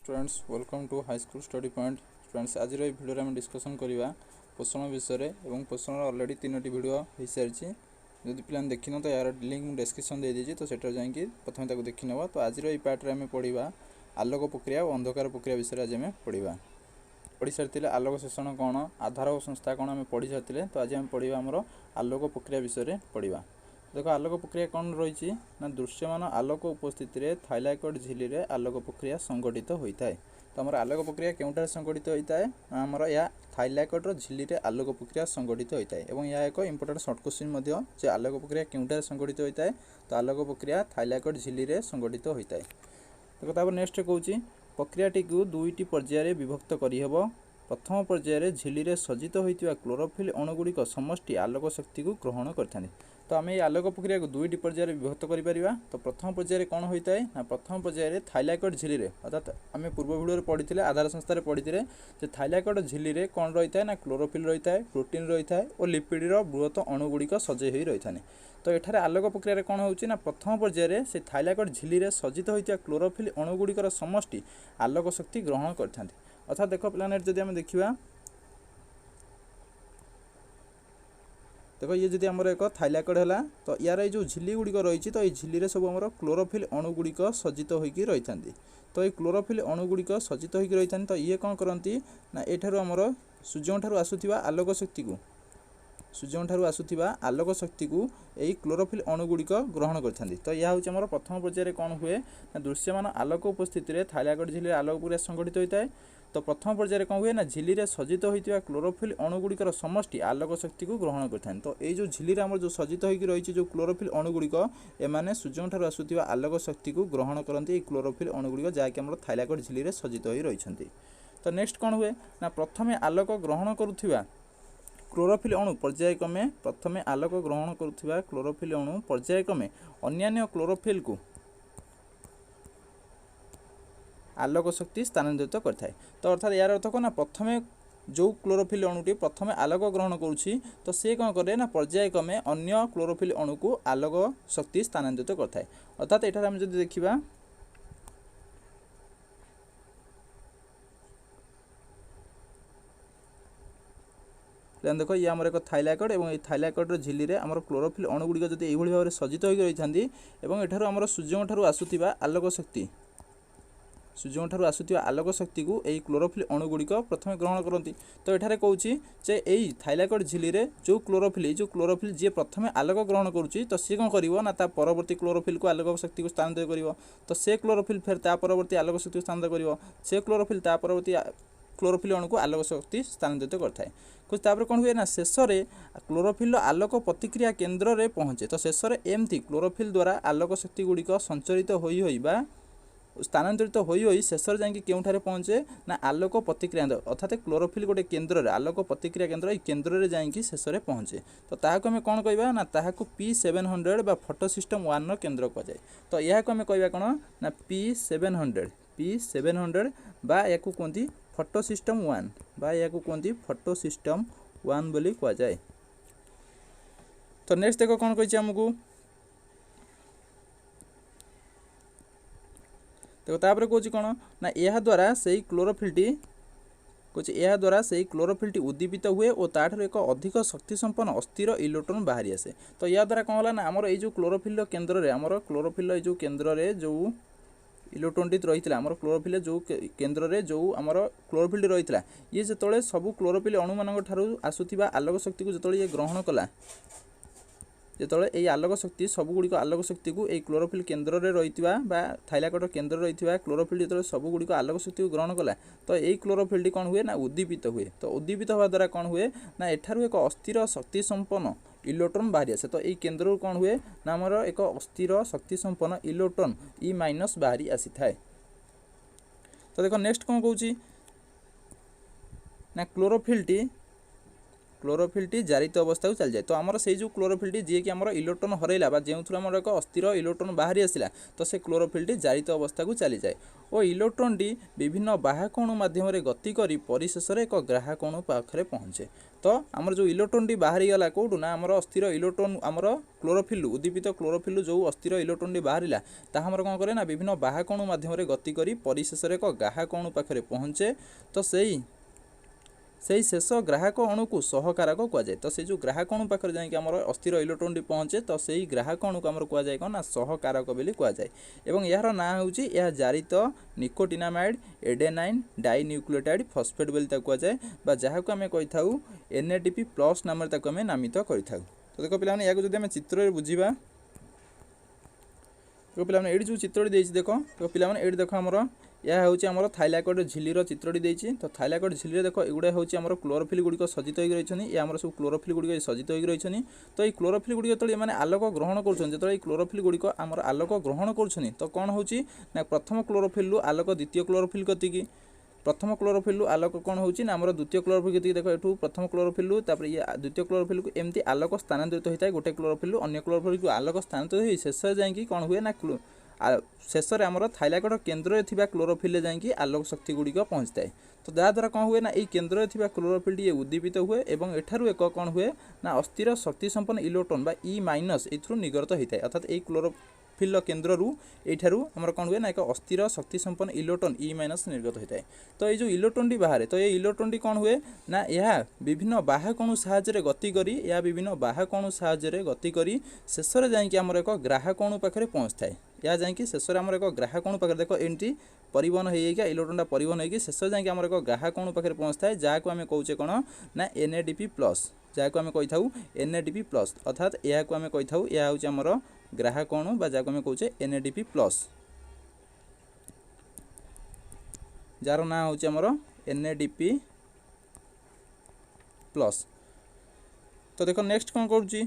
Students welcome to high school study point. Students आज video आम discussion करवा पोषण विषय और पोषण अलरेडी 3टी भिडियो हो सारी। जदि पिला देखिन तो यार लिंक डिस्क्रिप्शन दे दीजिए, तो सेटा जाकि प्रथम देखी ना। तो आज पार्ट आम पढ़ा आलोक प्रक्रिया और अंधकार प्रक्रिया विषय आज आम पढ़ा। पढ़ी सारी आलोक शोषण कौन, आधार और संस्था कौन आम पढ़ी सारी। तो आज आम पढ़ा आमर आलोक प्रक्रिया विषय पढ़ा। देख आलोक प्रक्रिया कौन रही ना, दृश्यमान आलोक उपस्थित थाइलैकॉइड झिल्ली रे आलोक प्रक्रिया संगठित होता है। तो आमर आलोक प्रक्रिया केउंटार संगठित होता है, आमर या थाइलैकॉइड झिल्ली रे आलोक प्रक्रिया संगठित होता है। और यह एक इंपोर्टेंट शॉर्ट क्वेश्चन जे आलोक प्रक्रिया केउंटार संगठित होता है। तो आलोक प्रक्रिया थाइलैकॉइड झिल्ली रे संगठित होता है। देखो नेक्स्ट कहूँ प्रक्रियाटी को दुईटी पर्यायर विभक्त करहब। प्रथम पर्यायर झिल्ली रे सज्जित होता क्लोरोफिल अणुगुड़िक समष्टि आलोक शक्ति को ग्रहण करते। तो आम आलोक प्रक्रिया को दुईटी पर्यायर विभक्त कर। तो प्रथम पर्यायर कौन होता है ना, प्रथम पर्यायर थाइलैकॉइड झिल्ली रे, अर्थात आम पूर्व भिडियो पढ़ी आधार संस्था पढ़ी थाइलैकॉइड झिल्ली रे कौन रही है ना, क्लोरोफिल रही है, प्रोटीन रही है और लिपिड बृहत अणुगुड़िक सजई हो रही है। तो एठारे आलोक प्रक्रिया कौन होची ना, प्रथम पर्यायर से थाइलैकॉइड झिल्ली रे सज्जित होता क्लोरोफिल अणुगुड़िकर समष्टि आलोक शक्ति ग्रहण करते। अर्थात देख प्लानेट जदि आम देखा, देखो ये जदि आमर एक थाइलैकॉइड है तो यार ये जो झिल्ली गुड़िक रही, तो ये झिल्ली रे सब आमर क्लोरोफिल अणुगुड़िक सज्जित होगी रही। तो ये क्लोरोफिल अणुगुड़िक सज्जित होगी रही। तो ये कौन करती ना, एठारू आमर सूर्य ठारू आसुथिबा आलोक शक्ति को, सूर्य ठारू आसुथिबा आलोक शक्ति को यही क्लोरोफिल अणुगुड़िक ग्रहण करते। तो यह हूँ आमर प्रथम पर्यायर कौन हुए ना, दृश्यमान आलोक उपस्थित थाइलैकॉइड झिल्ली आलोक प्रक्रिया संगठित होता है। तो प्रथम पर्यायर कौन हुए ना, झिल्ली रे सज्जित होता क्लोरोफिल अणुगुड़िकर समष्टि आलोक शक्ति को ग्रहण करते। तो ये जो झिल्ली आमर जो सज्जित होगी रही जो क्लोरोफिल अणुगुड़िक, एमाने सूर्य ठारू आसुथिबा आलोक शक्ति को ग्रहण करते क्लोरोफिल अणुगुड़िक जहाँकि आमर थाइलैकॉइड झिल्ली रे सज्जित हो रही। तो नेक्स्ट कौन हुए ना, प्रथमे आलोक ग्रहण करुथिबा क्लोरोफिल अणु पर्यायक्रमे, प्रथमे आलोक ग्रहण करुथिबा क्लोरोफिल अणु पर्यायक्रमे अन्यान्य क्लोरोफिल को आलोक शक्ति स्थानांतरित करता है। तो अर्थात यार अर्थ कौन ना, प्रथमे जो क्लोरोफिल अणुटी प्रथमे आलोक ग्रहण करुछि, तो से कौन करे ना, पर्यायक्रमे अन्य क्लोरोफिल अणु को आलोक शक्ति स्थानांतरित करता है। अर्थात एठार हम जदि देखिबा, देख ये आमर एक थाइलैकॉइड और ये थाइलैकॉइड झिल्ली रे आमर क्लोरोफिल अणुगुड़िक जदि एभली भाव सज्जित होगी रही और एठारू आमर सूर्य ठारू आसुथिबा आलोक शक्ति, सूर्य ठारू आसुथिबा आलोक शक्ति को यही क्लोरोफिल अणुगुड़िक प्रथमे ग्रहण करती। तो एठारे कहूँ जे यही थाइलैकॉइड झिल्ली रे जो क्लोरोफिल जी प्रथमे आलोक ग्रहण करुच्ची, तो सी कौन करिवो ना, ता परवर्ती क्लोरोफिल को आलोक शक्ति को स्थानांतरित करिवो। तो से क्लोरोफिल फिर ता परवर्ती आलोक शक्ति को स्थानांतरित करिवो, से क्लोरोफिल ता परवर्ती क्लोरोफिल अणु को आलोक शक्ति स्थानांतरित करता है। कुछ तापर कौन हुए ना, शेष में क्लोरोफिल आलोक प्रतिक्रिया केन्द्र में पहुँचे। तो शेष में एमती क्लोरोफिल द्वारा आलोक शक्ति गुड़िक संचरित होई स्थानांतरित होई शेष जाकि केउठारे पहुँचे ना, आलोक प्रतिक्रिया केन्द्र, अर्थात क्लोरोफिल गोटे केन्द्र में आलोक प्रतिक्रिया केन्द्र ये केन्द्र में जाकि शेष में पहुँचे। तो ताहाको आम कौन कहवा ना, ताहाको P700 बा फोटो सिस्टम 1 केन्द्र कहुए। तो यह आम कहवा कौन ना, P700 बा या कहती फोटो सिस्टम 1 बा या कहती फोटो सिस्टम 1 बोली कह जाए। तो नेक्स्ट देखो कौन कही आमको, देखो तापर कौन कौन ना, यह द्वारा से क्लोरोफिलटी कुछ यह द्वारा से क्लोरोफिलटी उद्दीपित हुए और ताठर एक अधिक शक्ति संपन्न अस्थिर इलेक्ट्रॉन बाहरी आसे। तो यह द्वारा कौन है ना, आमर ये जो क्लोरोफिल केन्द्र में आमर क्लोरोफिल जो केन्द्र में जो इलेक्ट्रॉनटी रही है, आमर क्लोरोफिल जो केन्द्र में जो आमर क्लोरोफिल रही है, ये जो सबू क्लोरोफिल अणु मान आसुथिबा आलोक शक्ति को जो ये ग्रहण कला, जो ये आलोक शक्ति सबुगुड़िक आलोक शक्ति को यही क्लोरोफिल केन्द्र में रही थाइलैकॉइड केन्द्र रही क्लोरोफिल जो सबुगुड़िक आलोक शक्ति को ग्रहण कला, तो यही क्लोरोफिल कौन हुए ना, उद्दीपित हुए। तो उद्दीपित हवा द्वारा कौन हुए ना, एठारू एक अस्थिर शक्ति संपन्न इलेक्ट्रॉन बाहरी आसे। तो यही केन्द्र कौन हुए ना, आमर एक अस्थिर शक्ति संपन्न इलेक्ट्रॉन E- बाहरी आसी थाए। तो देखो नेक्स्ट कौन कहूँ ना, क्लोरोफिल जारित अवस्था को चली जाए। तो आमर से जो क्लोरोफिल जी कि आम इलेक्ट्रॉन हरैला जो आम एक अस्थिर इलेक्ट्रॉन बाहरी आसला तो से क्लोरोफिल जारित अवस्था को चली जाए और इलेक्ट्रॉन टी विभिन्न बाह्यकोण माध्यम गति कर परिशेष एक ग्राहकोण पाखे पहुँचे। तो आमर जो इलेक्ट्रॉन टी बाहरी गला कौटू ना आमर अस्थिर इलेक्ट्रॉन आमर क्लोरोफिल उद्दीपित क्लोरोफिल जो अस्थिर इलेक्ट्रॉन टी बाहरिला ताहा आमर कौन करे ना विभिन्न बाह्यकोण माध्यम गति कर परिशेष एक ग्राहकोण पाखे पहुँचे। तो से शेष ग्राहक अणु को सहकारक कहुए। तो से जो ग्राहक अणु पाखे जाकि आम अस्थिर इलेक्ट्रॉन टी पहुँचे तो से ग्राहक अणु को आम कहुए कौन ना सहकारक बोली कहुए। एवं यार ना हूँ यह जारित निकोटिनामाइड एडेनाइन डाइन्यूक्लियोटाइड फॉस्फेट बोली कहुए जहाँ को आम कही था NADP प्लस नाम आम नामित कर। तो देख पे या जब चित्र बुझा तो पे ये जो चित्र देख तो पे देख आमर यह हूँ आम थाइलाकोइड झिल्लीर चित्रटी देती। तो थाइलाकोइड झिल्ली देख एगुड़ा हूँ आम क्लोरोफिल गुड़िक सजित हो रही ये आम सब क्लोरोफिल गुड़िक सजित हो रही। तो ये क्लोरोफिल गुड़िक जो मैंने आलोक ग्रहण कर क्लोरोफिल गुड़िक आम आलोक ग्रहण कर तो कौन हो प्रथम क्लोरोफिल आलोक द्वितीय क्लोरोफिल गतिकी प्रथम क्लोरोफिल आलोक कौन होची ना आमर द्वितीय क्लोरोफिल गतिकी देख एठू प्रथम क्लोरोफिल तापर ये द्वितीय क्लोरोफिल को एमती आलोक स्थानांतरित होता है गोटे क्लोरोफिल अन्य क्लोरोफिल को आलोक स्थानांतरित हो शेष जाकि कौन हुए ना शेष में आमर थाइलाकोइड केन्द्र में क्लोरोफिल जाकि आलोक शक्ति गुड़िक पहुँचता है। तो जहाँद्वारा कौन हुए ना ये केन्द्र में क्लोरोफिल ये उद्दीपित हुए और एठारू एक कौन हुए ना अस्थिर शक्ति संपन्न इलेक्ट्रॉन बा E- एथुरु निर्गत होता है अर्थात ये क्लोरोफिल केन्द्र यूँ आमर कौन हुए ना एक अस्थिर शक्ति संपन्न इलेक्ट्रॉन E- निर्गत होता है। तो ये जो इलेक्ट्रॉन टी बाहर तो ये इलेक्ट्रॉन टी कौन हुए ना यह विभिन्न बाह्यकोण साहाय्य गति करी या विभिन्न बाह्यकोण साहाय्य गति करी शेष में जाकि आमर एक ग्राहकोण पाखे पहुँचता है या जाकि शेष में आमर एक ग्राहकोण पाखे देख एंटी परिवहन होगा इलेक्ट्रॉन परिवहन होगी शेष जाकि आमर एक ग्राहकोण पाखे पहुँचता है जहाँ को आम कौचे कौन ना NADP प्लस जहाँ को आम कही था NADP प्लस अर्थात यह को आम कही था यह हूँ आमर ग्राहकोण बा जहाँ को आम कौचे NADP प्लस जार ना हूँ आमर NADP प्लस। तो देखो नेक्स्ट कौन करुँची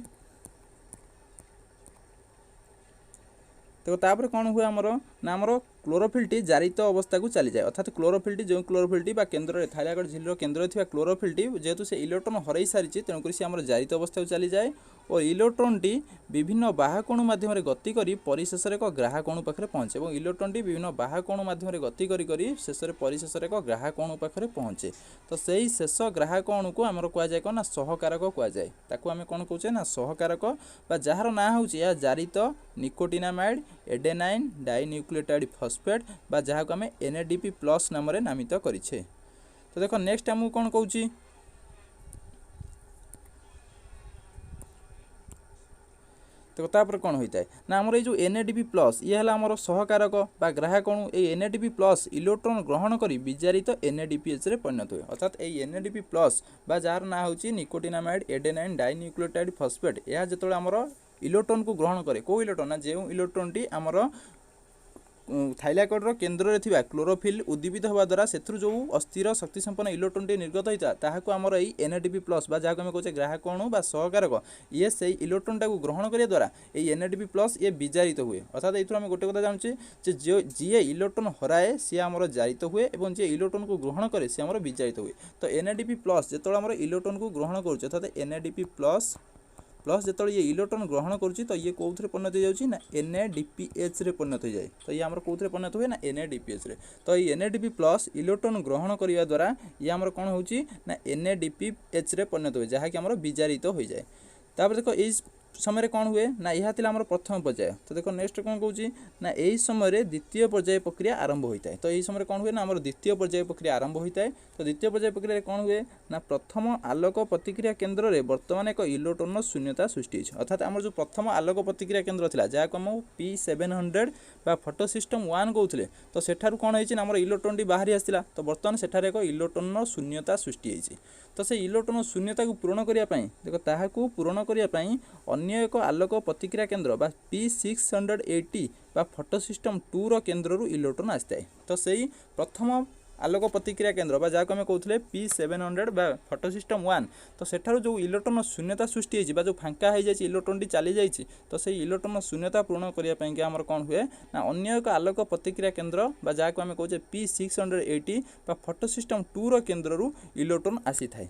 देखो तापर कौन हुए आमर ना आमर क्लोरोफिल जारित अवस्था को चली जाए अर्थात क्लोरोफिल जो क्लोरोफिल केन्द्र थाइलाकोइड झिल्लीर केन्द्र में क्लोरोफिल जेहेतु से इलेक्ट्रॉन हरई सारी तेणुक सी आम जारित अवस्था को चली जाए और इलेक्ट्रॉन टी विभिन्न बाह्यकोण माध्यम गति कर परिशेष एक ग्राहकोण पाखे पहुँचे और इलेक्ट्रॉन टी विभिन्न बाह्यकोण माध्यम गति कर शेष में परिशेष एक ग्राहकोण पाखे पहुँचे। तो सही शेष ग्राहकोण को आम कहुए कौन ना सहकारक कहुए ताकू आम कौन कहे ना सहकारक जार ना हूँ यह जारित निकोटिनामाइड एडेनाइन डाइन्यूक्लियोटाइड फॉस्फेट बा जहाँ को आम NADP प्लस नाम नामित करिछे। तो देखो नेक्स्ट आमको कौन कहूँ तो तापर कौन होता है ना आमर जो NADP प्लस ये है आमर सहकारक बा ग्राहकोण ये NADP प्लस इलेक्ट्रॉन ग्रहण कर विजारित NADPH रे परिणत हुए अर्थात ये NADP प्लस बा जार ना हूँ निकोटिनामाइड एडेनाइन डाइन्यूक्लियोटाइड फॉस्फेट यह जो आमर इलेक्ट्रॉन को ग्रहण करे को इलेक्ट्रॉन ना जो इलेक्ट्रॉन टी आमर थाइलाकोइडर केन्द्र में क्लोरोफिल उद्दीपित होगा द्वारा से जो अस्थिर शक्ति संपन्न इलेक्ट्रॉन टी निर्गत होता ताकू आमर यही NADP प्लस जहाँ को कहे ग्राहकोण बा सहकारक ये से इलेक्ट्रॉन टाक ग्रहण करने द्वारा ये NADP प्लस ये विजारित हुए अर्थात ये आम गोटे कथा जानूचे जो जी इलेक्ट्रॉन हराए सी आमर जारित हुए और जी इलेक्ट्रॉन को ग्रहण करे सी आमर विजारित हुए। तो NADP प्लस जो आम इलेक्ट्रॉन को ग्रहण कर अर्थात NADP प्लस प्लस जो ये इलेक्ट्रॉन ग्रहण करुच्ची तो ये कौन परिणत हो जाए ना NADPH रे परिणत हो जाए। तो ये आमर कौन परिणत हुए ना NADPH रे। तो ये NADP प्लस इलेक्ट्रॉन ग्रहण करने द्वारा ये आमर कौन हो NADPH रे परिणत हुए जहाँ कि आमर विजारित हो जाए। तापर देखो इस समय कौन हुए ना यह आमर प्रथम पर्याय। तो देखो नेक्स्ट कौन कहूँ ना यही समय द्वितीय पर्याय प्रक्रिया आरंभ होता है। तो यही समय कौन हुए ना आमर द्वितीय पर्याय प्रक्रिया आरंभ होता है। तो द्वितीय पर्याय प्रक्रिया कौन हुए ना प्रथम आलोक प्रतिक्रिया केन्द्र में बर्तमान एक इलेक्ट्रॉन शून्यता सृष्टि अर्थात आमर जो प्रथम आलोक प्रतिक्रिया केन्द्र था जहाँ को आम P700 बा फोटो सिस्टम 1 कहते तो सेठारू कौन होती आमर इलेक्ट्रॉन टी बाहरी आसला तो बर्तमान सेठार एक इलेक्ट्रॉन शून्यता सृष्टि होती। तो से इलेक्ट्रॉन शून्यता को पूरण करने देख ताकू पूरण करने अन्य एक आलोक प्रतिक्रिया केन्द्र बा P680 बा फोटो सिस्टम 2 रो केन्द्र इलेक्ट्रॉन आसता है। तो सही प्रथम आलोक प्रतिक्रिया केन्द्र बा जहाँ को आम कहते P700 बा फोटो सिस्टम 1 तो सेठार जो इलेक्ट्रॉन शून्यता सृष्टि होती जो फांका हो जाए इलेक्ट्रॉन टी चली जाए तो से इलेक्ट्रॉन शून्यता पूरण करने आमर कौन हुए ना अन्य एक आलोक प्रतिक्रिया केन्द्र बा जहाँ को आम कहते P680 बा फोटो सिस्टम 2 रो केन्द्र इलेक्ट्रॉन आसी थाए।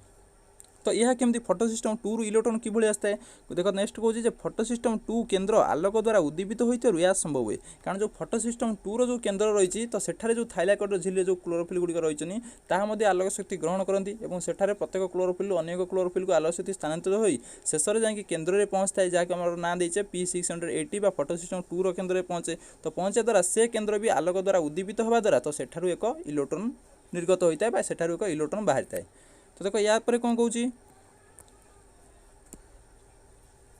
तो यह केमती फोटो सिस्टम 2 रु इलेक्ट्रॉन किभଳି आस्ताए देखो नेक्स्ट कहूँ जे फोटो सिस्टम 2 केन्द्र आलोक द्वारा उद्दीपित होइतरु या संभव हुए कारण जो फोटो सिस्टम 2 रो जो केन्द्र रही तो सेठारे जो थाइलाकोइड झिल्ली जो क्लोरोफिल गुड़िक रही ताहा मध्ये आलोक शक्ति ग्रहण करती और सेठारे प्रत्येक क्लोरोफिल अनेक क्लोरोफिल को आलोक शक्ति स्थानांतरित होई शेष में जाकि केन्द्र में पहुँचता जहाँकि आम ना देचे P680 बा फोटो सिस्टम 2 रो केन्द्र में पहुँचे तो पहुँचा द्वारा से केन्द्र भी आलोक द्वारा उद्दीपित होगा द्वारा तो सेठारु एक इलेक्ट्रॉन निर्गत होता है सेठारु एक इलेक्ट्रॉन बाहरी थाए तो देखो या पर कौन कहूँ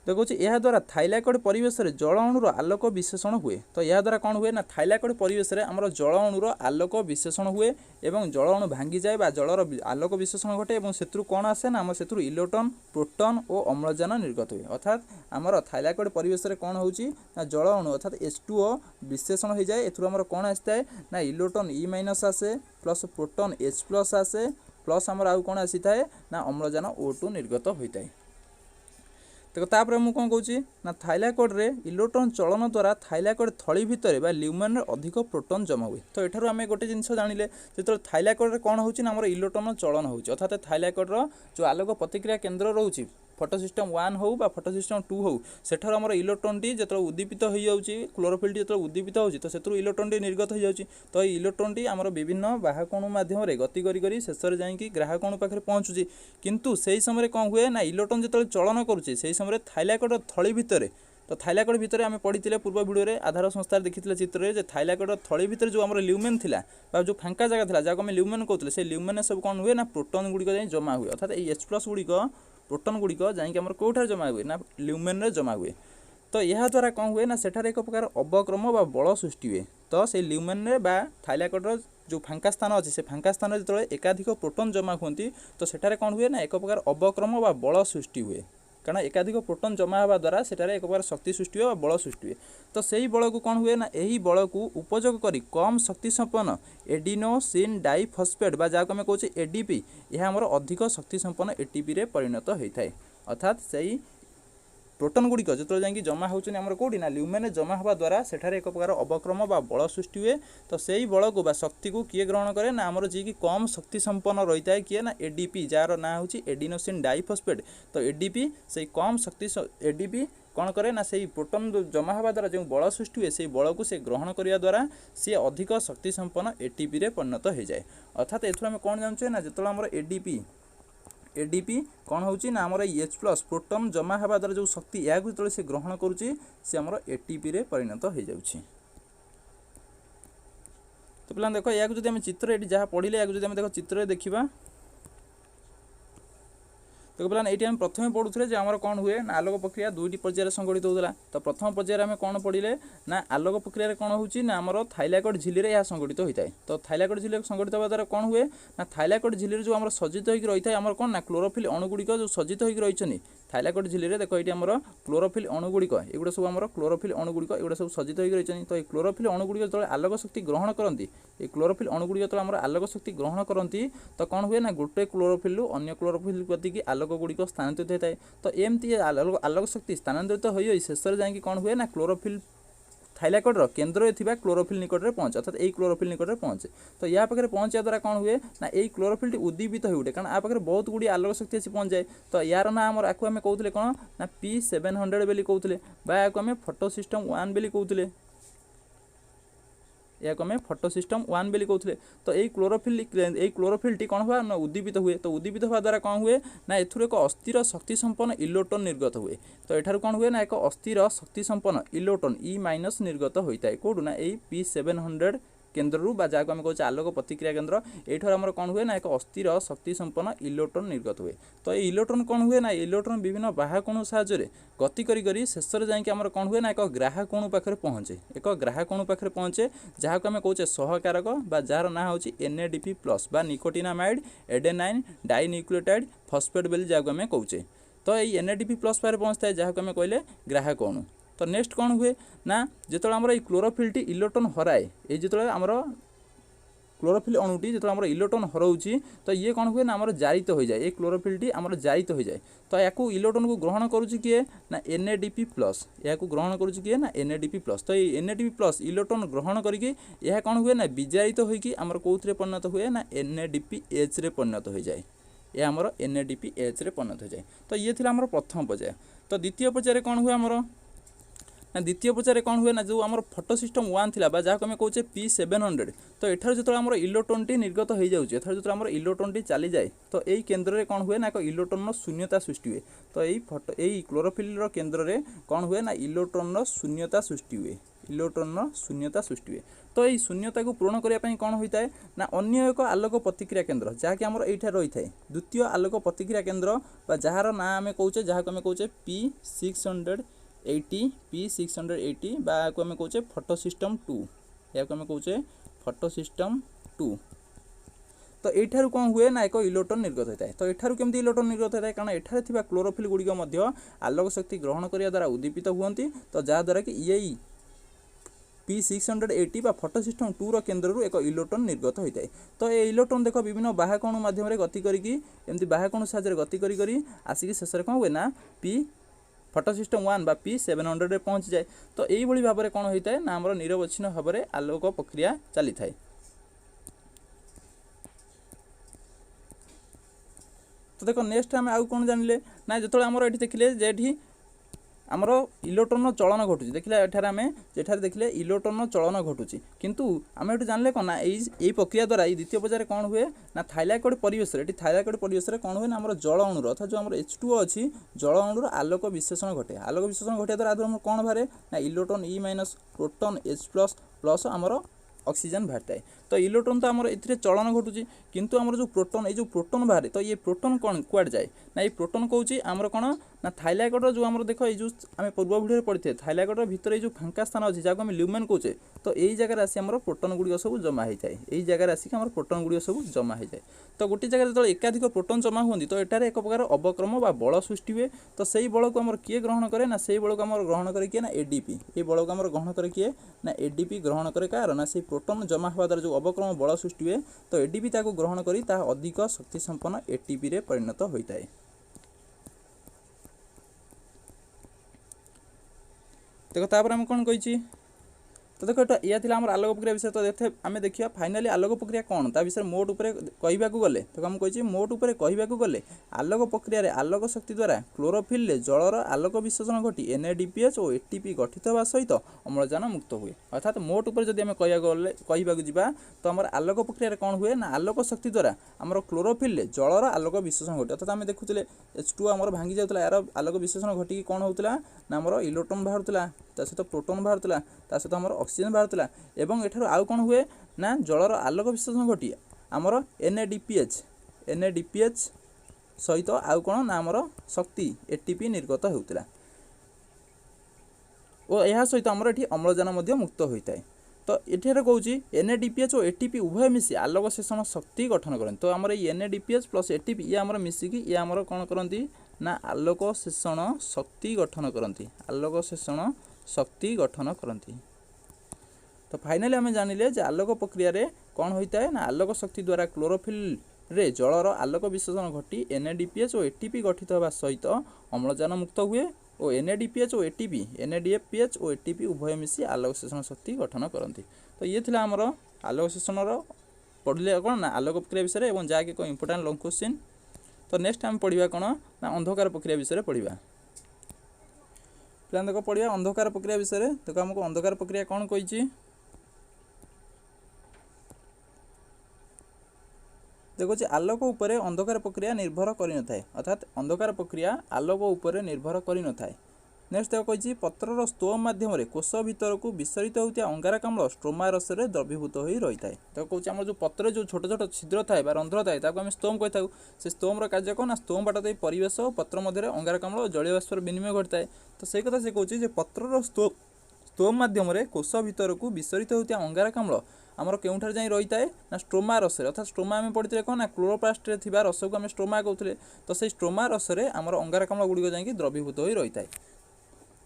देखो यह द्वारा थाइलाकोइड परिवेश में जल अणुर आलोक विशेषण हुए तो यह द्वारा कौन हुए ना थाइलाकोइड परिवेश में आमर जल अणुर आलोक विशेषण हुए एवं जल अणु भांगी जाए बा जलर आलोक विशेषण घटे और से कौन आसे ना से इलेक्ट्रॉन प्रोटॉन और अम्लजान निर्गत हुए अर्थात आमर थाइलाकोइड परिवेश में कौन होची ना जल अणु अर्थात H2O विशेषण हो जाए एथुर कौन आसता है ना इलेक्ट्रॉन E- आसे प्लस प्रोटॉन H+ आसे प्लस आमर आउ कौन आसी थाए ना अम्लजान O2 निर्गत होता है देखो तापर मुझे कौन कहूँ ना थाइलाकोइड रे इलेक्ट्रॉन चलन द्वारा थाइलाकोइड थली भितर ल्यूमेन अधिक प्रोटॉन जमा हुए तो यठार आम गोटे जिन जानिले जो थाइलाकोइड रे कौन होची ना हमर इलेक्ट्रॉन चलन होची अर्थात थाइलाकोइड रो जो आलोक प्रतिक्रिया केन्द्र रोची फोटो सिस्टम 1 हो बा फोटो सिस्टम 2 हो सेठार आमर इलेक्ट्रॉन टी जो उद्दीपित हो जाउची क्लोरोफिल टी जो उद्दीपित होची तो सेतु इलेक्ट्रॉन टी निर्गत हो जाउची तो इलेक्ट्रॉन टी आमर विभिन्न बाह्यकोण माध्यम रे गति करी शेष में जाइए ग्राहकोण पाखे पहुँचुची किंतु से समय कौन हुए ना इलेक्ट्रॉन जो चलन करुचे से समय थाइलाकोइड थली भितर तो थाइलाकोइड भितर आम पढ़ी पूर्व भिडियो आधार संस्थार देखी चित्र में थाइलाकोइड थली भितर जो आम ल्यूमेन थिला जो फांका जगह था जहाँ आम ल्यूमेन कहते से ल्यूमेन सब कौन हुए ना प्रोटॉन गुड़िक जाए जमा हुए अर्थात ये H+ गुड़िक प्रोटॉन गुड़िक जाकि आम कौटार जमा हुए ना ल्यूमेन रे जमा हुए तो यह द्वारा कौन हुए ना सेठारे एक प्रकार अवक्रम बा बल सृष्टि हुए तो से ल्यूमेन रे बा थाइलाकोइड जो फांका स्थान अच्छे से फांका स्थान जो एकाधिक प्रोटॉन जमा होती तो सेठारे कौन हुए ना एक प्रकार अवक्रम बा बल सृष्टि हुए कारण एकाधिक प्रोटॉन जमा होगा द्वारा सेठारे एक प्रकार शक्ति सृष्टि हुए बल सृष्टि हुए तो सही बल को कौन हुए ना यही बल को उपयोग करी कम शक्ति संपन्न एडिनोसिन डाइफस्फेट बा जहाँ आम कहूँ ADP यह आमर अधिक शक्ति संपन्न ATP रे परिणत होता है अर्थात सही प्रोटॉन गुड़िक जो जाकि जमा होचनी आमर कोडी ना ल्यूमेन जमा होगा द्वारा सेठारे एक प्रकार अवक्रम बा बल सृष्टि हुए तो सही बल को बा शक्ति को किए ग्रहण करे ना आमर जी की कम शक्ति संपन्न रही है किए ना ADP जार ना होची एडिनोसिन डाइफस्फेट तो ADP से कम शक्ति ADP कौन करे ना से प्रोटॉन जमा होगा द्वारा जो बल सृष्टि हुए से बल को से ग्रहण करने द्वारा सी अधिक शक्ति संपन्न ATP रे परिणत हो जाए अर्थात एथुर आम कौन जानछे ना जो आमर ADP कौन होची ना आमर H+ प्रोटॉन जमा होगा द्वारा जो शक्ति या जो से ग्रहण करुच्ची से आमर ATP रे परिणत हो जाउछि तो पिला देखो या जो आम चित्र ये जहाँ पढ़ले या जो देखो चित्र देखा देखो पिला ये प्रथम पढ़ुले आमर कौन हुए ना आलोक प्रक्रिया दुईटी पर्यायर संगठित होता तो प्रथम पर्यायर आम कौन पढ़ले ना आलोक प्रक्रिया कौन होची ना आमर थाइलाकोइड झिल्ली रे यह संगठित होता है तो थाइलाकोइड झिल्ली संगठित होगा द्वारा कौन हुए ना थाइलाकोइड झिल्ली जो आमर सज्जित होकर रही है आमर कौन ना क्लोरोफिल अणुगुड़िक जो सज्जित होकर रही थाइलाकोइड झिल्ली रे देखो ये आमर क्लोरोफिल अणुगुड़िक एगुड़ा सब आमर क्लोरोफिल अणुगुड़िक एगुड़ा सब सज्जित होकर रही तो ये क्लोरोफिल अणुगुड़िक जो आलोक शक्ति ग्रहण करती ये क्लोरोफिल अणुगुड़िक जो आमर आलोक शक्ति ग्रहण करती तो कौन हुए ना गोटे क्लोरोफिल अन्य क्लोरोफिल प्रति आलोक गुड़िक स्थानांतरित होता है तो एमती आलोक शक्ति स्थानांतरित हो शेष में जाकि कौन हुए ना क्लोरोफिल थाइलाकोइड केन्द्र में क्लोरोफिल निकट में पहुँचे अर्थात यही क्लोरोफिल निकट में पहुँचे तो या पाखे पहुँचा द्वारा कौन हुए ना यही क्लोरोफिल उद्दीपित हो उठे कारण आ पाखे बहुत गुड़ी आलोक शक्ति आसी पहुँच जाए तो यार ना आम आपको आम कहते कौन ना P700 बोली कहते आम फोटो सिस्टम 1 बोली कहते या आम फोटो सिस्टम 1 बोली कहते तो यही क्लोरोफिल कौन हुआ ना उद्दीपित हुए तो उद्दीपित हवा द्वारा कौन हुए ना एथुर एक अस्थिर शक्ति संपन्न इलेक्ट्रॉन निर्गत हुए तो एठार कौन हुए ना एक अस्थिर शक्ति संपन्न इलेक्ट्रॉन E- निर्गत होता है कौटू ना यही P700 केन्द्र रू जहाँ आम कहे आलोक प्रतिक्रिया केन्द्र ये आमर कौन हुए ना एक अस्थिर शक्ति संपन्न इलेक्ट्रॉन निर्गत हुए तो ये इलेक्ट्रॉन कौन हुए ना इलेक्ट्रॉन विभिन्न बाह्यकोण साहाय्य गति करी शेष में जाकि आमर कौन हुए ना एक ग्राहकोण पाखे पहुँचे एक ग्राहकोण पाखे पहुँचे जहाँ को आम कहे सहकारक जार ना हो NADP+ बा निकोटिनामाइड एडेनाइन डाइन्यूक्लियोटाइड फॉस्फेट बोली जहाँ आम कहे तो ये NADP+ पाखे पहुँचता है जहाँ को आम कहले ग्राहकोण तो नेक्स्ट कौन हुए ना जो आमर ये क्लोरोफिल इलेक्ट्रॉन हराए ये जो आमर क्लोरोफिल अणुटी जो आमर इलेक्ट्रॉन हराऊँगी तो ये कौन हुए ना आमर जारित हो जाए ये क्लोरोफिल आमर जारित हो जाए तो या इलेक्ट्रॉन को ग्रहण करुच्ची किए ना NADP+ या ग्रहण करुच्ची किए ना NADP+ तो ये NADP+ इलेक्ट्रॉन ग्रहण करके यह कौन हुए ना विजारित होकर आमर कौन परिणत हुए ना NADPH रे परिणत हो जाए ये आमर NADPH रे परिणत हो जाए। तो ये थिला आमर प्रथम पर्याय। तो द्वितीय पर्याय कौन हुए आमर ना द्वितीय पर्याय कौन हुए ना जो आम फोटो सिस्टम 1 थिला बा जहाँ आम कहे P700 तो एठार जो आम इलेक्ट्रॉन टी निर्गत हो जाए एथार जो आम इलेक्ट्रॉन टी चली जाए तो यही केन्द्र में कौन हुए ना एक इलेक्ट्रॉन शून्यता सृष्टि हुए। तो यही फोटो यही क्लोरोफिल केन्द्र में कौन हुए ना इलेक्ट्रॉन शून्यता सृष्टि हुए इलेक्ट्रॉन शून्यता सृष्टि हुए। तो यही शून्यता को पूरण करने कौन होता है ना अन्य एक आलोक प्रतिक्रिया केन्द्र जहाँकि आम ये रही है द्वितीय आलोक प्रतिक्रिया केन्द्र जार ना आम कहे जहाँ आम कहे P680 को आम कहे फोटो सिस्टम 2 या आम कहे फोटो सिस्टम 2। तो यठार कौन हुए ना एक इलेक्ट्रॉन निर्गत होता है। तो यठार केमती इलेक्ट्रॉन निर्गत होता है कारण एठार थिबा क्लोरोफिल गुड़िक आलोक शक्ति ग्रहण करने द्वारा उद्दीपित हुअन्ति। तो जहाँद्वारा कि यही P680 बा फोटो सिस्टम 2 रो केन्द्र रू एक इलेक्ट्रॉन निर्गत होता है। तो ये इलेक्ट्रॉन देख विभिन्न बाह्यकणु माध्यम गति करी एमती बाह्यकणु साहाय्य गति करी आसिक शेष में कौन हुए ना फोटो सिस्टम 1 बा P700 रे पहुँच जाए। तो यही भाव में कौन होता है ना आमर निरवच्छिन्न भाव में आलोक प्रक्रिया चली थाए। तो देखो नेक्स्ट आम आउ कौन जानिले ना जो आमर ये देखिले जे आमर इलेक्ट्रॉन चलन घटुची देखिले एठार आम जेठार देखिले इलेक्ट्रॉन चलन घटुची किंतु आम ये जानले कौन ना यही प्रक्रिया द्वारा द्वितीय पर्याय कौन हुए ना थाइलाकॉइड परिवेश ये थाइलाकॉइड परिवेश कौन हुए ना आम जल अणुर अर्थात जो आम H2O अच्छी जल अणुर आलोक विश्लेषण घटे। आलोक विश्लेषण घटिया द्वारा आम कौन बाहर ना electron E- proton H+ plus आमर ऑक्सीजन बाहर है। तो इलेक्ट्रॉन तो आमर ए चलन घटुची किंतु आमर जो प्रोटॉन बाहर तो ये प्रोटॉन कौन कुआड जाए ना ये प्रोटॉन कौची आमर कौन ना थाइलाकॉइड जो आमर देख ये आम पूर्व भिडियो पढ़ी थे थाइलाकॉइड भितर ये फांका स्थान अच्छी जहाँ आम ल्यूमेन कहे तो यही जगह आसी आम प्रोटॉन गुड़िक सब जमा हो जाए यही जगह आसिक आम प्रोटॉन गुड़िक सब जमा हो जाए। तो गोटे जगह जो एकाधिक प्रोटॉन जमा हुआ तो एटार एक प्रकार अवक्रम बा बल सृष्टि हुए। तो सही बल को आम किए ग्रहण करे ना से बल को आम ग्रहण करे किए ना ADP ये बल को आम ग्रहण करे किए ना ADP ग्रहण करे कार ना से प्रोटॉन जमा हुआ द्वारा जो अवक्रम बल सृष्टि हुए तो ADP ताको ग्रहण करी ता अधिक शक्ति संपन्न ATP रे परिणत होता है। देखो तापर आम कौन कही तो देखो या थिला हमर आलोक प्रक्रिया विषय तो देखते आम देखिए फाइनाली आलोक प्रक्रिया कौन ता विषय मोट उपरे कहबाकू गले तो आम कही मोट उपरे कहबाकू गले आलोक प्रक्रिया रे आलोक शक्ति द्वारा क्लोरोफिल रे जलर आलोक विश्लेषण घटी NADPH और ATP गठित होगा सहित अम्लजान मुक्त हुए। अर्थात मोट उपरे जदि आम कहबाकू जिबा तो आमर आलोक प्रक्रिया रे कौन हुए ना आलोक शक्ति द्वारा आमर क्लोरोफिल रे जलर आलोक विश्लेषण घटे। अर्थात आम देखुले H2 आमर भांगी जाउतला यार आलोक विश्लेषण घटी कौन होउतला ना आमर इलेक्ट्रॉन बाहरतला ता सहित प्रोटॉन बाहरतला ता सहित आमर ऑक्सीजन बाहरतला एवं एठार आउ कौन हुए ना जलर आलोक विश्लेषण घटी आमर NADPH सहित आउ कौन ना आमर शक्ति ATP निर्गत होउतला और यह सहित आमर एठी अम्लजान मध्य मुक्त होता है। तो ये कौची NADPH और ATP उभय मिसी आलोक शोषण शक्ति गठन करते। तो आमर ये NADPH प्लस ATP ये आमर मिसिकी ये आमर कौन करती ना आलोक शोषण शक्ति गठन करती आलोक शोषण शक्ति गठन करती। तो फाइनाली आम जानिले जे आलोक प्रक्रिया रे कौन होता है ना आलोक शक्ति द्वारा क्लोरोफिल रे जलर आलोक विश्लेषण घटी NADPH और ATP गठित होगा सहित अम्लजान मुक्त हुए और NADPH और ATP उभय मिसी आलोक शोषण शक्ति गठन करती। तो ये थिला हमर आलोक शोषण पढ़ले कौन ना आलोक प्रक्रिया विषय और जहाँकि एक इंपोर्टाट लॉन्ग क्वेश्चन। तो नेक्स्ट आम पढ़ा कौन ना अंधकार प्रक्रिया विषय पढ़ा प्लान देख पढ़ा अंधकार प्रक्रिया विषय। देखो आमको अंधकार प्रक्रिया कौन कही देखो आलोक उपरे अंधकार प्रक्रिया निर्भर करि न थाए अर्थात अंधकार प्रक्रिया आलोक उपरे निर्भर करि न थाए। नेक्स्ट देखो कही पत्रर स्तोम माध्यम कोष भितर को विसरित होता अंगारकाम्ल स्ट्रोमा रस द्रवीभूत हो रही है। तो कौन आम जो पत्र जो छोट छोट छिद्र थाए रंध्र थाए आम स्तोम कही था से स्तोम कार्य कौन ना स्तोम बाट तो परिवेश पत्र मध्य अंगारकाम्ल और जलीय बाष्पर विनिमय घटता है। तो से कथा से कहे पत्रर स्तोम माध्यम कोष भितर को विसरित होता अंगारकाम्ल आमर केउठार जाई रही है ना स्ट्रोमा रस अर्थात स्ट्रोमा आम पढ़ी कौन ना क्लोरोप्लास्ट रे थिबा रस को आम स्ट्रोमा कहते। तो से स्ट्रोमा रस आमर अंगारकाम्ल गुड़िक जाई द्रवीभूत हो रही है।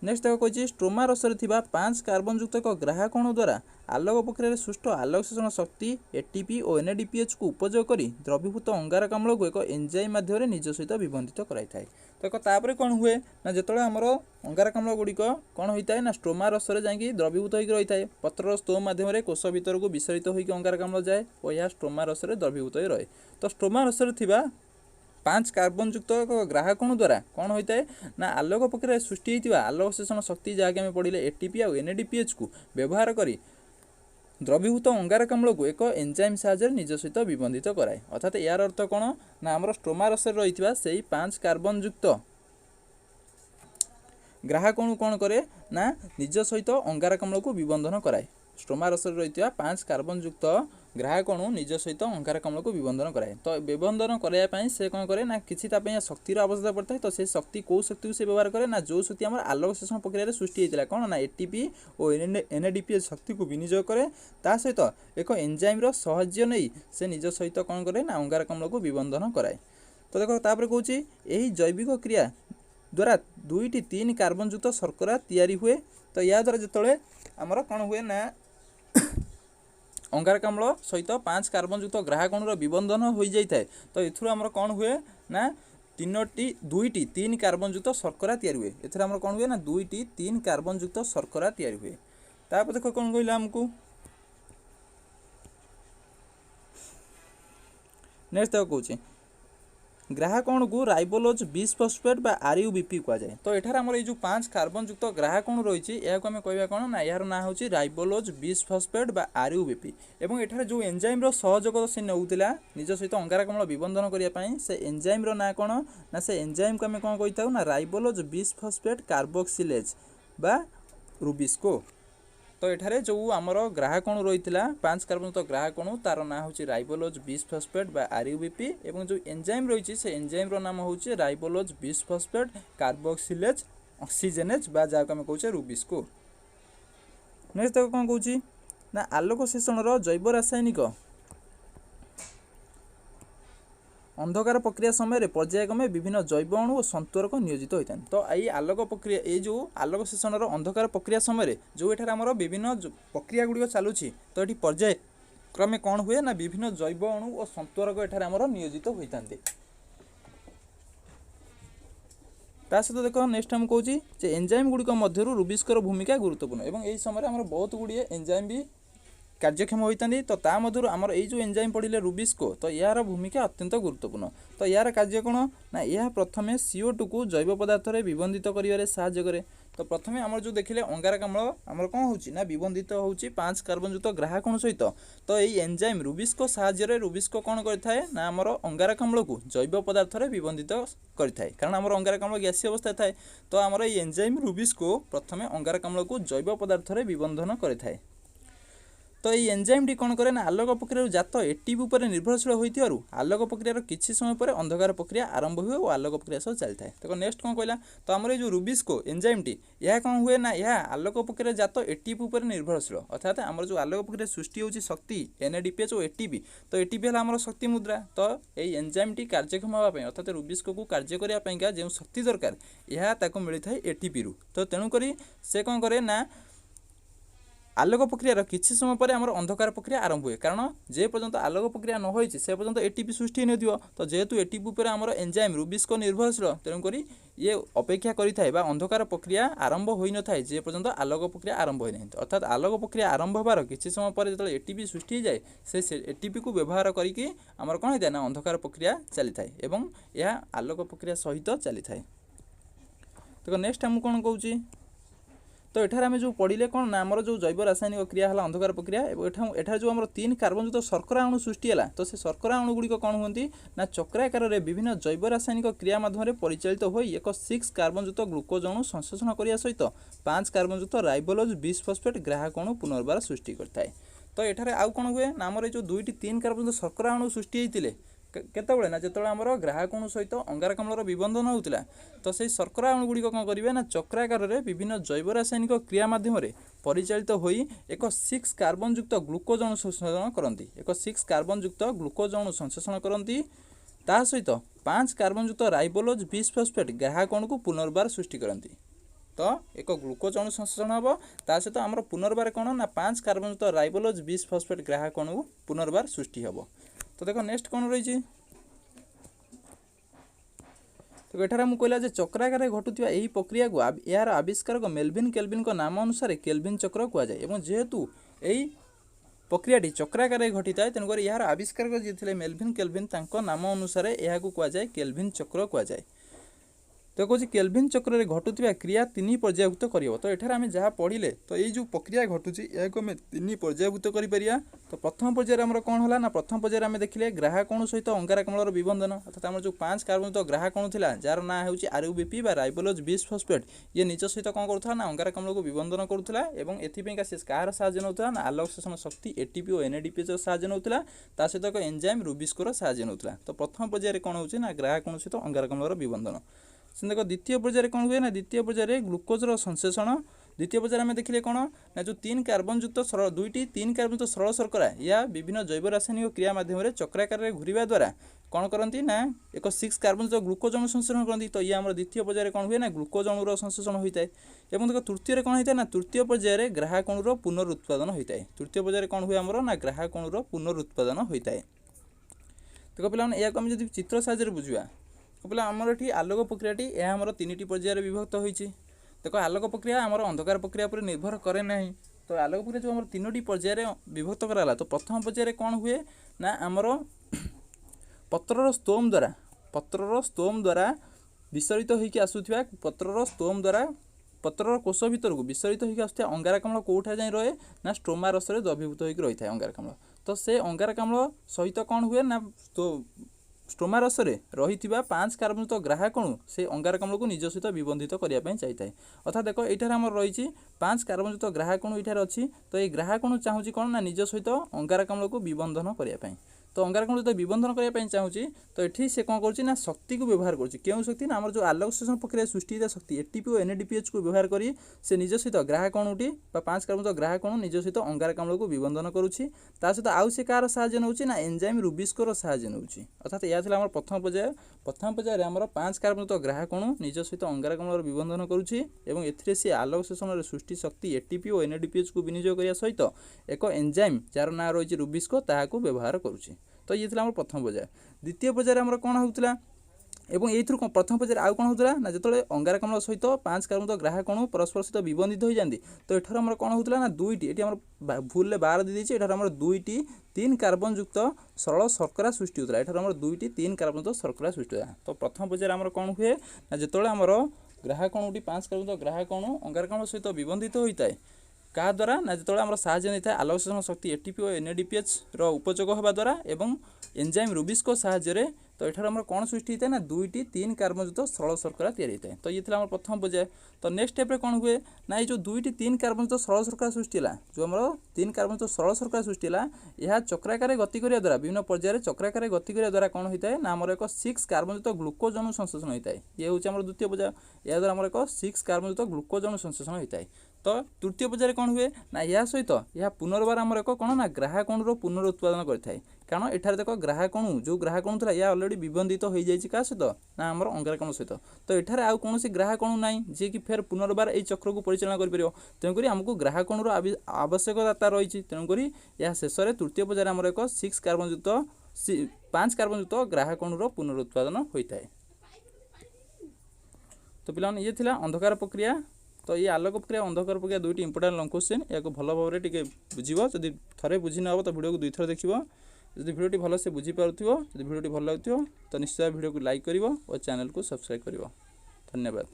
नेक्स्ट देखो कही स्ट्रोमा रस 5 कार्बन युक्त एक ग्राहकण द्वारा आलोक प्रक्रिया सृष्ट आलोक शोषण शक्ति ATP और NADPH को उपयोग कर द्रवीभूत अंगारकाम्ल को एक एंजाइम माध्यम निज सहित विबंधित कराई थाए। तो तापर कौन हुए ना जो आमर अंगारकाम्ल गुड़िक कौन होता है ना स्ट्रोमा रस जाकि द्रवीभूत हो रही है पत्रर स्तोम माध्यम कोष भितर को विसरित होकर अंगारकाम्ल जाए और यह स्ट्रोमा रस द्रवीभूत हो रहे। तो स्ट्रोमा रस पांच कार्बन युक्त एक ग्राहकणु द्वारा कौन होता है ना आलोक प्रक्रिया सृष्टि होता आलोक शोषण शक्ति जहाँकि आम पढ़े एटीपी आउ एनएडीपीएच को व्यवहार करी द्रवीभूत अंगारकाम्ल को एक एंजाइम साहाय्य निज सहित विबंधित कराए अर्थात यार अर्थ कौन ना आमर स्ट्रोमा रस रही से पांच कार्बन युक्त ग्राहकणु कौन करे ना निज सहित अंगारकाम्ल को विबंधन कराए स्ट्रोमा रस रही पांच कार्बन युक्त ग्राहकणु निज सहित अंगारकाम्ल को विबंधन कराए तो विबंधन कराया से कौन करे ना किसी शक्तिर आवश्यकता पड़ता है तो से शक्ति कौ शक्ति को से व्यवहार करे ना जो शक्ति आम आलोक शोषण प्रक्रिया सृष्टि होता कौन ना एटीपी और एनएडीपीएच शक्ति को विनियोग करे ता सहित एक एंजाइम साहाय्य नहीं से निज सहित कौन करे ना अंगारकाम्ल को विबंधन कराए तो देखो तापर कहूँ यही जैविक क्रिया द्वारा 2-3 कार्बन युक्त शर्करा तैयारी हुए तो या द्वारा जिते आमर कौन हुए ना अंगारकाम्ल सहित 5 कार्बन युक्त ग्राहकणुर विबंधन हो जाए तो एथुर आमर कौन हुए ना 2-3 कार्बन युक्त शर्करा तैयारी हुए एथुर आमर कौन हुए ना 2-3 कार्बन युक्त शर्करा तैयारी हुए तापर देखो कौन कहला हमको नेक्स्ट देखो कहूँ ग्राहकणु को राइबोलोज बिसफॉस्फेट बा आरयूबीपी कह जाए तो एठार आमर ये जो 5 कार्बन युक्त ग्राहकणु रही है आम कह कौन ना यार ना हूँ राइबोलोज बिसफॉस्फेट बा आरयूबीपी एवं एठार जो एंजाइम सहयोग से नौला निज सहित अंगारकाम्ल विबंधन करने से एंजाइम ना कौन ना से एंजाइम को आम कौन कही था ना राइबोलोज बिसफॉस्फेट कार्बोक्सिलेज बा रुबिस्को तो एठारे जो आमर ग्राहकणु रही 5 कार्बन युक्त ग्राहकणु तार ना हूँ राइबोलोज बिसफॉस्फेट बा आरयूबीपी एवं जो एंजाइम रही से एंजाइम नाम हूँ राइबोलोज बिसफॉस्फेट कार्बोक्सिलेज ऑक्सीजेनेज बा जहाँ आम कहूँ रुबिस्को नेक्स्ट देखो कौन कहूँ ना आलोक शोषण जैव रासायनिक अंधकार प्रक्रिया समय पर्यायक्रमे विभिन्न जैव अणु और संतुरक नियोजित होता है तो यही आलोक प्रक्रिया ये जो आलोक शोषण अंधकार प्रक्रिया समय जो एठार आमर विभिन्न प्रक्रिया गुड़िक चलुची तो ये पर्यायक्रमे कौन हुए ना विभिन्न जैव अणु और संतुरक एठार आमर नियोजित होता है ता सहित देख नेक्स्ट हम कहूँ एंजाइम गुड़िक मध्य रुबिस्कर भूमिका गुरुत्वपूर्ण और यही समय आम बहुत गुड़िए एंजाइम भी कार्यक्षम होता तो ता मधुर आमर ये जो एंजाइम पढ़ले रुबिस्को तो यार भूमिका अत्यंत गुरुत्वपूर्ण तो यार कार्य कौन ना यह प्रथमे CO2 को जैव पदार्थ में विबंधित करिवारे साहाय्य करे तो प्रथमे आमर जो देखिले अंगारकाम्ल आमर कौन होची ना विबंधित होची 5 कार्बन युक्त ग्राहकणु सहित तो यही एंजाइम रुबिस्को साहाय्य रुबिस्को कौन करथाय ना आमर अंगारकाम्ल को जैव पदार्थ में विबंधित करथाय कारण आमर अंगारकाम्ल गैसीय अवस्था थाए तो आमर ये एंजाइम रुबिस्को प्रथमे अंगारकाम्ल को जैव पदार्थ में विबंधन करथाय तो ये एंजाइम टी कौन करे ना आलोक प्रक्रिया जात एटीपी उपर निर्भरशील होइथिबारु आलोक प्रक्रियार किछि समय पर अंधकार प्रक्रिया आरंभ हुए और आलोक प्रक्रिया सब चलता है देखो नेक्स्ट कौन कहला तो आमर जो रुबिस्को एंजाइम टी यह कौन हुए ना यह आलोक प्रक्रिया जात एटीपी उपर निर्भरशील अर्थात आमर जो आलोक प्रक्रिया सृष्टि होची शक्ति एनएडीपीएच और एटीपी तो एटीपी है आमर शक्ति मुद्रा तो यही एंजाइम टी कार्यक्षम होगा अर्थात रुबिस्को को कार्य करने जो शक्ति दरकार यह ताको मिलता है एटीपी रु तो तेणुक से कौन करे ना आलोक प्रक्रियार किछि समय पर आमर अंधकार प्रक्रिया आरंभ हुए कारण जे पर्यंत आलोक प्रक्रिया न होइछि से पर्यंत एटीपी सृष्टि नथिबो तो जेहेतु एटीपी उपर आमर एंजाइम रुबिस्को निर्भरशील तेणुक ये अपेक्षा करिथाय बा अंधकार प्रक्रिया आरंभ होई न थाए जे पर्यंत आलोक प्रक्रिया आरंभ होई नहीं अर्थात आलोक प्रक्रिया आरंभ होबार किछि समय पर जतले एटीपी सृष्टि हो जाए से एटीपी को व्यवहार करिकि आमर कोन होइता ना अंधकार प्रक्रिया चली थाए एवं यह आलोक प्रक्रिया सहित चली थाए तो नेक्स्ट हम कोन कहूची तो एठार आम जो पढ़ले कौन ना आमर जो जैव रासायनिक क्रिया है अंधकार प्रक्रिया एठार जो आमर 3 कार्बन युक्त शर्करा अणु सृष्टि है तो से शर्करा अणु गुड़िक कौन होती ना चक्राकार में विभिन्न जैव रासायनिक क्रिया माध्यम परिचालित हो एक 6 कार्बन युक्त ग्लुकोज अणु संश्लेषण करने सहित 5 कार्बन युक्त राइबोलोज बिसफॉस्फेट ग्राहक अणु पुनर्बार सृष्टि करता है तो एठार आउ कौन हुए ना आमर जो 2-3 कार्बन युक्त शर्करा अणु सृष्टि होते केतबेले ना जेतबेले आमर ग्राहक अणु सहित अंगारकाम्लर विबंधन होउतिला तो से शर्करा अणु गुड़िक कौन करेंगे ना चक्राकार में विभिन्न जैव रासायनिक क्रिया माध्यम परिचालित होई एक 6 कार्बन युक्त ग्लुकोज अणु संश्लेषण करती एक 6 कार्बन युक्त ग्लुकोज अणु संश्लेषण करती ता सहित 5 कार्बन युक्त राइबोलोज बिसफॉस्फेट ग्राहक अणु को पुनर्बार सृष्टि करती तो एक ग्लुकोज अणु संश्लेषण हम ता सहित आमर पुनर्बार कौन ना 5 कार्बन युक्त राइबोलोज बिसफॉस्फेट ग्राहक अणु पुनर्बार सृष्टि हम तो देखो नेक्स्ट कौन रही तो एठार मुझे कहला चक्राकार घटुवा यही प्रक्रिया को यार आविष्कारक मेल्विन केल्विन नाम अनुसार केल्विन चक्र कहुए जेहेतु यही प्रक्रियाटी चक्राकार घटी थाए तेणुक यार आविष्कारक जी थे मेल्विन केल्विन नाम अनुसार यह कहुए केल्विन चक्र कहुए। तो कौन केल्विन चक्र में घटुवा क्रिया तीन पर्यायभुक्त कर। तो एठार आम जहाँ पढ़ले तो ये जो प्रक्रिया घटुची यह तीन पर्यायभुक्त कर। तो प्रथम पर्यायर आम कौन है ना प्रथम पर्यायर आम देखिले ग्राहकणु सहित अंगारकाम्ल विबंधन अर्थात आम जो 5 कार्बन तो ग्राहकणु था जार ना हूँ आरयूबीपी राइबोलोज बिसफॉस्फेट ये निज सहित कौन करूला ना अंगारकाम्ल को विबंधन करूला एपाई से कहार साहाय्य नौला ना आलोकशोषण शक्ति एटीपी और एनएडीपीएच साहाय्य नौला सहित एक एंजाइम रुबिस्कोर साहाय्य नौला। तो प्रथम पर्यायर कौन हो ना ग्राहकणु सहित अंगारकाम्ल विबंधन। देख द्वितीय पर्यायर कौन हुए ना द्वितीय पर्यायर ग्लुकोजर संश्लेषण। द्वितीय पर्यायर आम देखिले कौन ना जो 3 कार्बनयुक्त सरल 2टी 3 कार्बनयुक्त सरल शर्करा या विभिन्न जैव रासायनिक क्रिया माध्यम चक्राकार घूरिया द्वारा कौन करती ना एक 6 कार्बनयुक्त ग्लुकोज अणु संश्लेषण करती। तो ये आम द्वितीय पर्यायर कौन हुए ना ग्लुकोज अणुर संश्लेषण होता है। और देख तृतीय कौन होता है ना तृतीय पर्यायर ग्राहक अणुर पुनरुत्पादन होता है। तृतीय पर्यायर कौन हुए आमर ना ग्राहक अणुर पुनरुत्पादन होता है। देख पे या जब चित्र साहाय्य बुझा बोले आमर ये आलोक प्रक्रियाटी यह आमर 3टी पर्यायर विभक्त होती। देख आलोक प्रक्रिया आमर अंधकार प्रक्रिया पर निर्भर करे ना। तो आलोक प्रक्रिया जो आम 3टी पर्यायर विभक्त कराला तो प्रथम पर्यायर कौन हुए ना आमर पत्रर स्तोम द्वारा विसरित होकर आसुवा पत्रर स्तोम द्वारा पत्रर कोष भितर को विसरित होकर आसुवा अंगारकाम्ल कौटा जाए रहे ना स्ट्रोमा रस द्रवीभूत होकर रही है अंगारकाम्ल। तो से अंगारकाम्ल सहित कौन हुए ना तो स्ट्रोमा रस रही 5 कार्बनयुक्त ग्राहकणु से अंगारकाम्ल को निज सहित विबंधित करने चाहिए। अर्थात देख ये आम रही 5 कार्बनयुक्त ग्राहकणु ये अच्छी। तो ये ग्राहकणु चाहूँगी कौन ना निज सहित अंगारकाम्ल को विबंधन करने। तो अंगारकाम्ल जो विबंधन करने चाहूँगी तो ये से कौन कर शक्ति को व्यवहार कर शक्ति ना आम जो आलोकशोषण प्रक्रिया सृष्टि शक्ति एटीपी और एनएडीपीएच को व्यवहार करी से निज सहित ग्राहकणुटी 5 कार्बन ग्राहकणु निज सहित अंगारकाम्ल को विबंधन करुच्ची सहित आउ से कार साहाय्य नौ ना एंजाइम रुबिस्कोर साहाय्य नौ। अर्थात यह था प्रथम पर्याय। प्रथम पर्यायर आम 5 कार्बन ग्राहकणु निज सहित अंगारकाम्ल विबंधन करुच्ची से आलोकशोषण सृष्टि शक्ति एटीपी और एनएडीपीएच को विनियोग करने सहित एक एंजाइम जार ना रही रुबिस्को ताकू व्यवहार करुच्ची। तो ये आम प्रथम पर्याय। द्वितीय पर्यायर आम कौन होता एवं ये प्रथम पर्यायर आउ कौन होता ना जो अंगारकाम्ल सहित 5 कार्बन ग्राहकणु परस्पर सहित विबंधित हो जाती। तो एठार आम कौन होता ना 2टी ये भूल 12 दीदी एठार आम 2टी 3 कार्बन युक्त सरल शर्करा सृष्टि होता है। एठार आम 2टी 3 कार्बन युक्त शर्करा सृष्टि होता है। तो प्रथम पर्यायर आम कौन हुए ना जो आमर ग्राहकणुटी 5 कार्बन ग्राहकणु अंगारकाम्ल सहित विबंधित होता है क्या द्वारा ना जो आम साहाय्य नहीं था आलोकशोषण शक्ति एटीपी और एनएडीपीएच उपयोग होगा द्वारा एवं एंजाइम रुबिस्को साहाय्य। तो ये आम कौन सृष्टि होता है ना 2टी 3 कार्बनयुक्त सरल शर्करा तैयारी होता है। तो ये आम प्रथम पर्याय। तो नेक्स्ट स्टेप कौन हुए ना ये जो 2टी 3 कार्बनयुक्त सरल शर्करा सृष्टि है जो आम 3 कार्बनयुक्त सरल शर्करा सृष्टि है यह चक्राकार गति करने द्वारा विभिन्न पर्यायर चक्राकार गति करने द्वारा कौन होता है ना आम एक 6 कार्बनयुक्त ग्लुकोज अणु संश्लेषण होता है। ये हूँ आम द्वितीय पर्याय। यह द्वारा आम एक 6 कार्बनयुक्त ग्लुकोज अणु संश्लेषण होता है। तो तृतीय पर्यायर कौन हुए ना यह सहित यह पुनर्बार आमर एक कौन ना ग्राहकणुर पुनरुत्पादन करता है। कारण एठार देख ग्राहकणु जो ग्राहकणु था यह अलरेडी विबंधित हो जाए क्या सहित ना आमर अंगारकाम्ल सहित। तो एठार आउ कौन ग्राहकणु ना जी कि फेर पुनर्बार यही चक्र को परिचालना कर तेणुक आमको ग्राहकणुर आवश्यकता रही। तेणुक यह शेष में तृतीय पर्यायर आमर एक 6 कार्बनयुक्त 5 कार्बनयुक्त ग्राहकणुर पुनरुत्पादन होता है। तो पिलाने ये थिला अंधकार प्रक्रिया। तो ये आलोक प्रक्रिया अंधकार प्रक्रिया 2टी इंपोर्टेंट लंग क्वेश्चन या भल भाव में टे बुझे जब थे बुझी ना तो वीडियो को 2 थर देखिए जब वीडियो भल से बुझी पार्थ्यो जब वीडियो भल लगुव तो निश्चय वीडियो को लाइक कर और चैनल को सब्सक्राइब कर। धन्यवाद।